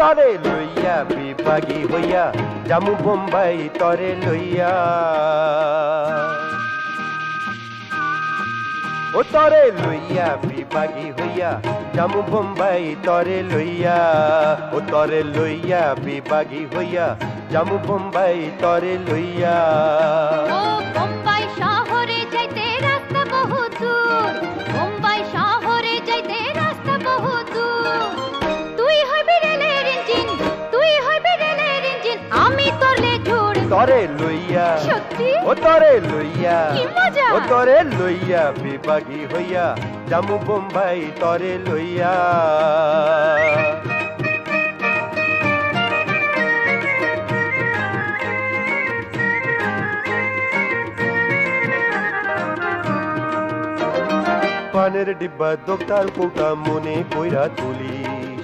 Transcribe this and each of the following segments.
তারে লইয়া বিভাগী হইয়া জামু বোম্বাই তরে লইয়া ও তরে লইয়া বিভাগী হইয়া জামু বোম্বাই তরে লইয়া ও তরে লইয়া বিভাগী হইয়া জামু বোম্বাই তরে লইয়া ও বোম্বাই শহরে যাইতে রাস্তা বহু দূর বোম্বাই শহরে যাইতে রাস্তা বহু দূর তুই হইবি রেলের ইঞ্জিন আমি তোরলে ঝুড় তরে লইয়া সত্যি ও তরে লইয়া কি মজা ও তরে লইয়া বিভাগী হইয়া জামু বোম্বাই তরে লইয়া পানের ডিব্বা দোক্তার কোটা মনে কইরা তুলি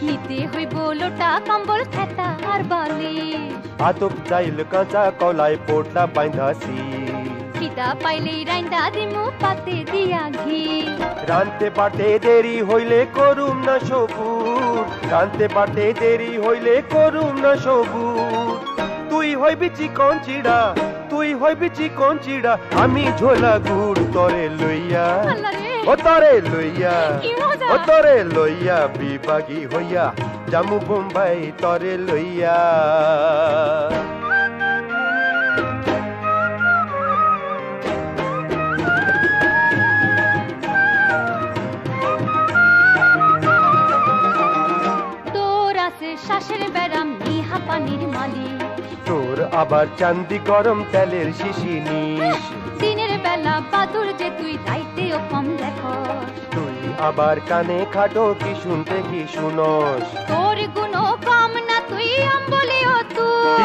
নিতে হইব লোটা কম্বল খেতা আর বালিশ আতপ চাইল কাঁচা কলাই পোটলা বাইন্ধাছি খিদা পাইলেই রাইন্দা দিমু পাতে দিয়া ঘি রানতে পাটে দেরি হইলে করুম না সবুর রানতে পাটে দেরি হইলে করুম না সবুর তুই হইবি চিকন চিড়া তুই হইবি চিকন চিড়া আমি ঝোলা গুড় তরে লইয়া ও তরে লইয়া ও তরে লইয়া বিভাগী হইয়া জামু বোম্বাই তরে লইয়া তোর আছে শ্বাসের ব্যারাম নিহা পানির মালি তোর আবার চান্দি গরম তেলের শিশি নিস দিনের বেলা বাদুর যে তুই রাইতেও কম দেখো তুই আবার কানে খাটো কি শুনতে কি শুনস তোর গুণও কম না তুই অম্বলিও তুর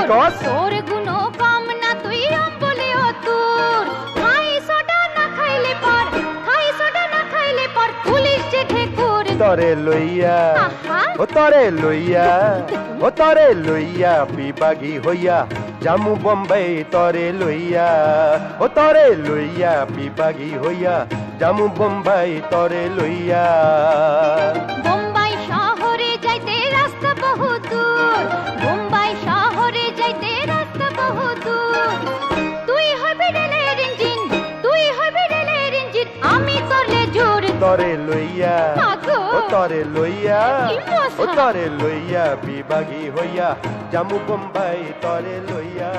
তোর গুণও কম না তুই অম্বলিও তুর খাই সোডা না খাইলে পর পুলিশ যে ঠেকুর তরে লইয়া আহা ও তরে লইয়া ও তরে লইয়া বিভাগী হইয়া জামু বোম্বাই তরে লইয়া ও তরে লইয়া বিভাগী হইয়া জামু বোম্বাই তরে লইয়া বোম্বাই শহরে যাইতে রাস্তা বহু দূর বোম্বাই শহরে যাইতে রাস্তা বহু দূর তুই হইবি রেলের ইঞ্জিন আমি তোরলে জোর তরে লইয়া আগো ও তরে লইয়া কি মজা। ও তরে লইয়া বিভাগী হইয়া জামু বোম্বাই তরে লইয়া